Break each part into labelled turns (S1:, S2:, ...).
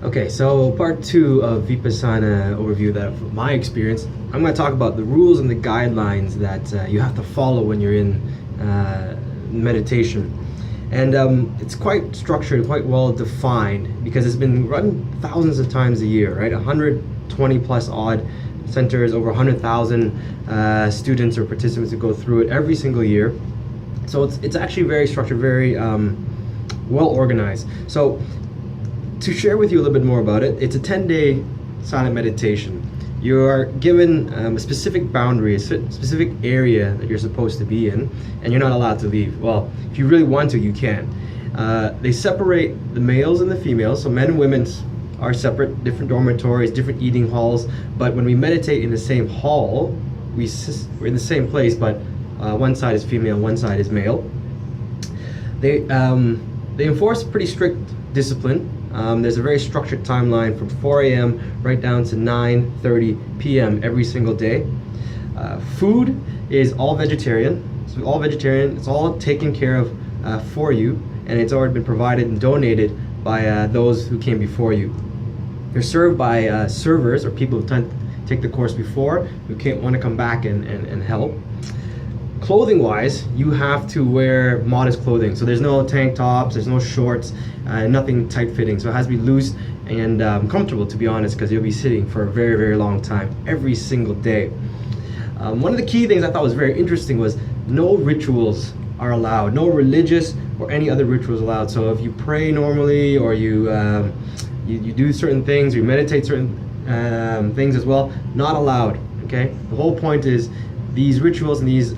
S1: Okay, so part two of Vipassana overview that from my experience, I'm going to talk about the rules and the guidelines that you have to follow when you're in meditation. And it's quite structured, quite well defined, because it's been run thousands of times a year, right? 120 plus odd centers, over 100,000 students or participants who go through it every single year. So it's actually very structured, very well organized. So to share with you a little bit more about it, it's a 10-day silent meditation. You are given a specific boundary, a specific area that you're supposed to be in, and you're not allowed to leave. Well, if you really want to, you can. They separate the males and the females, so men and women are separate, different dormitories, different eating halls, but when we meditate in the same hall, we're in the same place, but one side is female, one side is male. They enforce pretty strict discipline. There's a very structured timeline from 4 a.m. right down to 9:30 p.m. every single day. Food is all vegetarian. So all vegetarian. It's all taken care of for you, and it's already been provided and donated by those who came before you. You're served by servers or people who take the course before, who want to come back and help. Clothing wise, you have to wear modest clothing. So there's no tank tops, there's no shorts, nothing tight fitting. So it has to be loose and comfortable, to be honest, because you'll be sitting for a very, very long time every single day. One of the key things I thought was very interesting was no rituals are allowed, no religious or any other rituals allowed. So if you pray normally, or you do certain things, or you meditate certain things as well, not allowed. Okay, the whole point is these rituals and these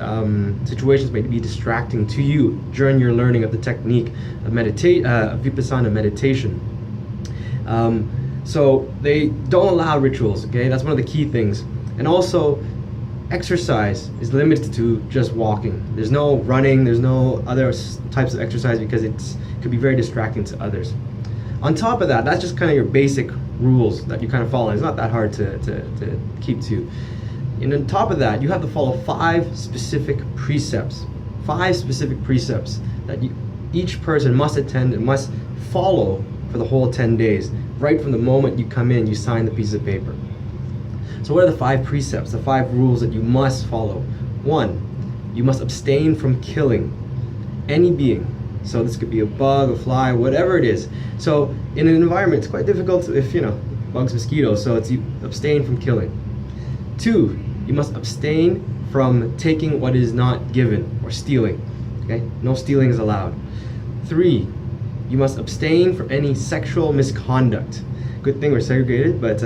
S1: situations may be distracting to you during your learning of the technique of Vipassana meditation. So they don't allow rituals, okay? That's one of the key things. And also, exercise is limited to just walking. There's no running, there's no other types of exercise, because it could be very distracting to others. On top of that, that's just kind of your basic rules that you kind of follow. It's not that hard to keep to. And on top of that, you have to follow 5 specific precepts. 5 specific precepts that each person must attend and must follow for the whole 10 days. Right from the moment you come in, you sign the piece of paper. So what are the 5 precepts, the 5 rules that you must follow? 1, you must abstain from killing any being. So this could be a bug, a fly, whatever it is. So in an environment, it's quite difficult if, bugs, mosquitoes, so you abstain from killing. 2, you must abstain from taking what is not given or stealing. Okay, no stealing is allowed. 3, you must abstain from any sexual misconduct. Good thing we're segregated, but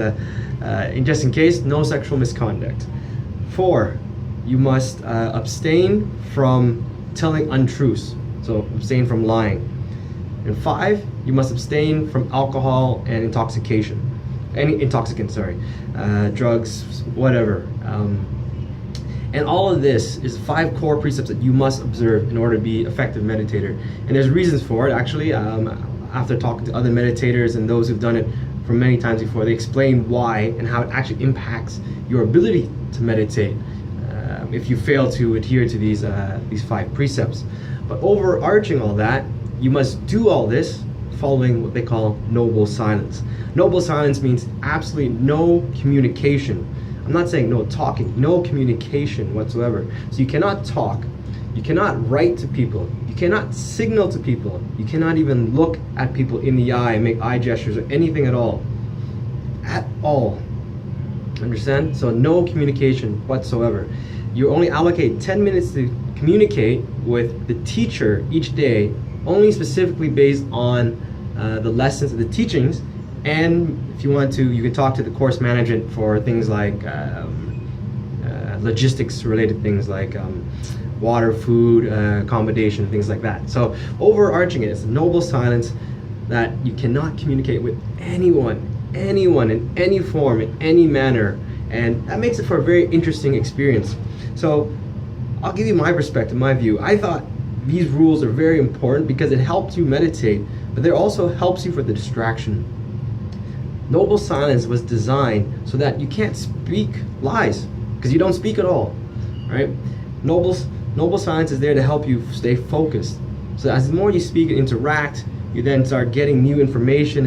S1: just in case, no sexual misconduct. 4, you must abstain from telling untruths, so abstain from lying. And 5, you must abstain from alcohol and intoxication. Any intoxicant, drugs, whatever. And all of this is 5 core precepts that you must observe in order to be an effective meditator. And there's reasons for it, actually. After talking to other meditators and those who've done it for many times before, they explain why and how it actually impacts your ability to meditate if you fail to adhere to these 5 precepts. But overarching all that, you must do all this following what they call noble silence. Noble silence means absolutely no communication. I'm not saying no talking, no communication whatsoever. So you cannot talk, you cannot write to people, you cannot signal to people, you cannot even look at people in the eye and make eye gestures or anything at all. At all. Understand? So no communication whatsoever. You only allocate 10 minutes to communicate with the teacher each day, only specifically based on the lessons and the teachings. And if you want to, you can talk to the course management for things like logistics related things like water, food, accommodation, things like that. So overarching it is a noble silence that you cannot communicate with anyone in any form, in any manner. And that makes it for a very interesting experience. So I'll give you my perspective, my view. I thought these rules are very important because it helps you meditate, but it also helps you for the distraction. Noble silence was designed so that you can't speak lies, because you don't speak at all, right? Noble silence is there to help you stay focused. So as the more you speak and interact, you then start getting new information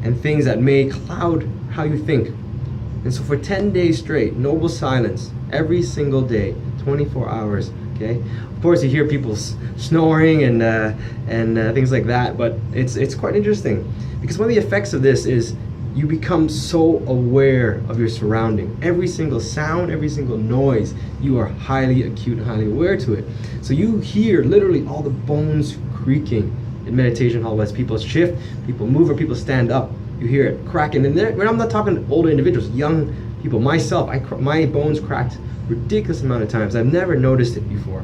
S1: and things that may cloud how you think. And so for 10 days straight, noble silence, every single day, 24 hours, okay? Of course you hear people snoring and things like that, but it's quite interesting, because one of the effects of this is you become so aware of your surrounding. Every single sound, every single noise, you are highly acute and highly aware to it. So you hear literally all the bones creaking in meditation hall as people shift, people move, or people stand up. You hear it cracking. And when I'm not talking older individuals, young people, myself, my bones cracked ridiculous amount of times. I've never noticed it before.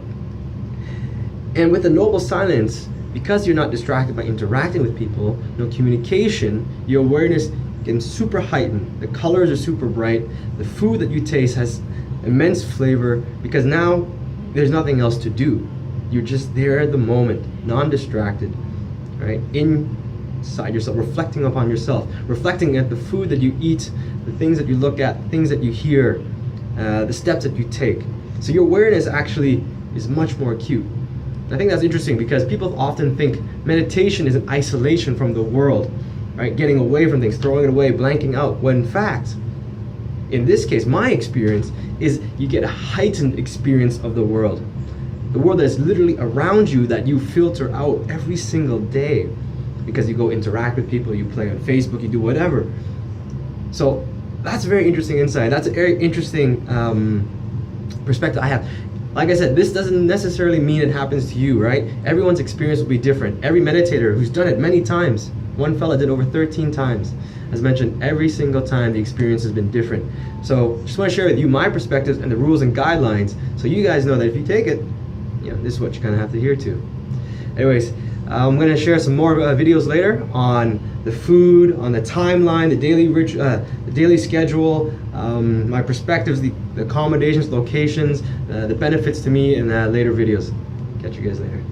S1: And with the noble silence, because you're not distracted by interacting with people, no communication, your awareness getting super heightened. The colors are super bright. The food that you taste has immense flavor, because now there's nothing else to do. You're just there at the moment, non-distracted, right? Inside yourself, reflecting upon yourself, reflecting at the food that you eat, the things that you look at, things that you hear, the steps that you take. So your awareness actually is much more acute. I think that's interesting, because people often think meditation is an isolation from the world, right? Getting away from things, throwing it away, blanking out, when in fact, in this case, my experience is you get a heightened experience of the world. The world that's literally around you that you filter out every single day, because you go interact with people, you play on Facebook, you do whatever. So that's a very interesting insight. That's a very interesting perspective I have. Like I said, this doesn't necessarily mean it happens to you, right? Everyone's experience will be different. Every meditator who's done it many times, one fella did over 13 times, as mentioned, every single time the experience has been different. So just want to share with you my perspectives and the rules and guidelines, so you guys know that if you take it, you know, this is what you kind of have to adhere to. Anyways, I'm going to share some more videos later on the food, on the timeline, the daily schedule, my perspectives, the accommodations, locations, the benefits to me in later videos. Catch you guys later.